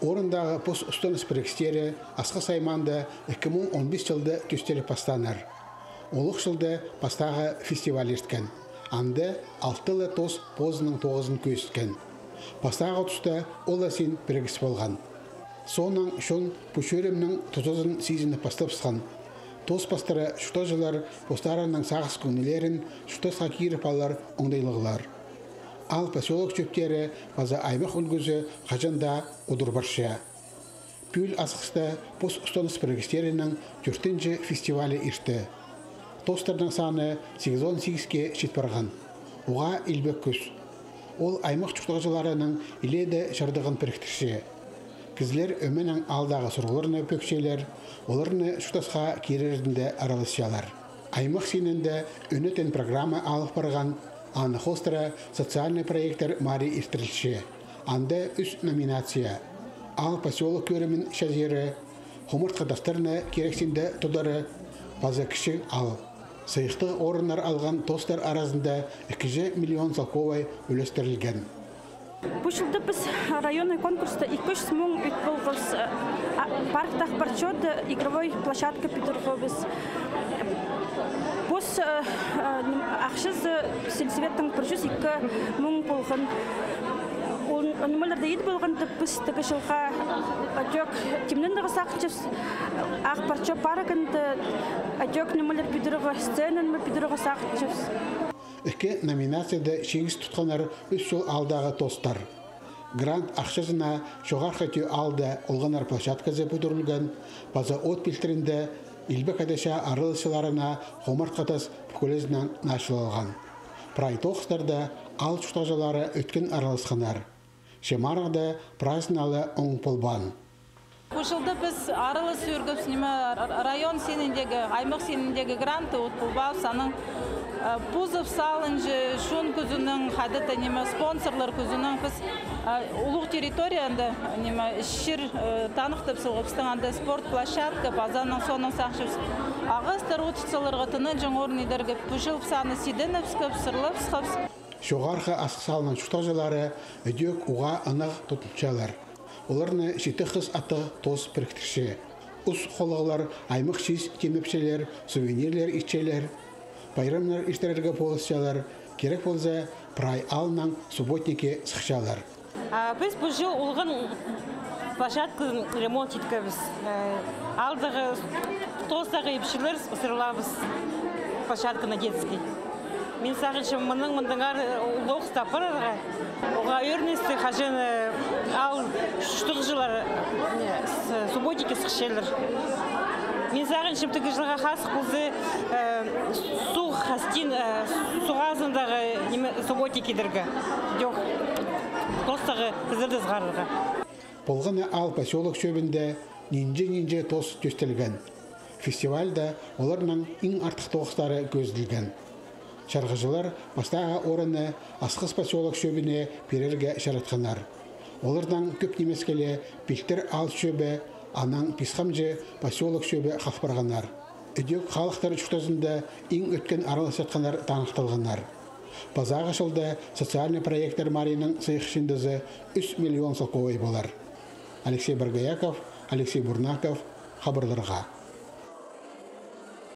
Орындағы пос ұстаныс бірекстері асқы сайманды 2015 жылды төстелі пастанар. Олық жылды пастағы фестиваль ерткен. Анды 6 тос позының 9-ын көсткен. Пастағы тұста ол әсен бірегіс болған. Соның шон пүшөремнің 30-ын сезіні пастапсқан. Тос пастары шұта жылар постарының сағыз көңілерін шұта сақирып алар оңдайлығылар. Ал поселок чөптері база аймақ үлгізі қажанда одыр баршы. Пүл асқыста пос ұстаныс бірігістерінің 4-ші фестивалі ирті. Тостардың саны 8-18-ке шет барған. Оға илбек көз. Ол аймақ чүқтағызыларының иледі жардығын біріктірші. Кізлер өменің алдағы сұрғыларыны пөкшелер, оларыны шүтасқа керердінде аралысялар. Аймақ сенінде өнетен программа алып барған Анна Холстера социальный проекттер мари иртірілші. Анда үс номинация. Ал поселок көрімін шәзері, хомырт қадастарына керексінде тұдары, база кіші ал. Сайықты орындар алған тостар арасында 2 миллион салковай үлестірілген. Бұл жылды біз районный конкурста 200 мың өтболғыз парктақ парчоды игровой площадка пидорфобыз. Бос ақшыз сельсоветтің 102 мың болған. Нөмірлерді еді болғанды біз тігі жылға әдек темнендігі сақынчыз ақ парчо парагынды әдек нөмірлер пидорығы сценын пидорығы сақынчыз. Үкі номинацияда 8 тұтқанар үш жыл алдағы тостар. Грант ақшасына жоғар қайту алды олғанар площадкасы бұдырылған, база от пілтірінде Илбек әдеша арылысыларына қомар қатас бүкілезінен нашылалған. Прайтоқыстарда ал жұқтажалары өткен аралысқанар. Шемарғда праздналы оң полбан. Бұл жылда біз арылыс өргіп район сеніндегі, аймақ сеніндегі гранты отпылбау саның Пузов салынжы, шон күзінің, қадыта спонсорлар күзінің біз ұлық территорияында шыр танықтып сылғыпстыңанда спорт площадка, базаның соның сақшып. Ағыстар отшыларға тыны жың орнидергі пүшіліп саны сиденіп скіп, сырлып сқып. Жоғарғы асқы салының жұқтажылары өдек уға анық тұтыншалар. Оларны жеті қыз аты тоз біріктірші. Ұс қолығылар, аймық шиз темепшелер, сувенирлер итчелер, байрамлар іштерерге полысчалар, керек болса прай алынан субботнике сықшалар. Біз бұл жыл олғын площадкын ремонт еткіміз. Алдағы тостағы епшілер сырлабыз площадкына детский. Мен сағыншым мұндыңар ұлдоқыста параға. Оға өрнесті қажыны ал шұқтық жылар субботнике сықшелер. Мен сағыншым түгі жылға қасық бұлды су қастин суғазындағы субботникедергі. Жоқ, тостағы қызырды зғарырға. Болғаны ал поселок шөбінде нинже тос төстелген. Фестивальда оларның ең артық тоғыстары көзілген. Шарғыжылар бастаға орыны асқыз поселок шөбіне перерге шаратқанар. Олардан көп немескеле пектер ал шөбі, анан писқамжы поселок шөбі қалпарғанар. Үдек халықтар жұқтазында ең өткен араласатқанар танықталғанар. Базаға жылда социальный проекттер марының сайықшындызы 3 миллион салковай болар. Алексей Баргаяков, Алексей Бурнаков, хабарларға.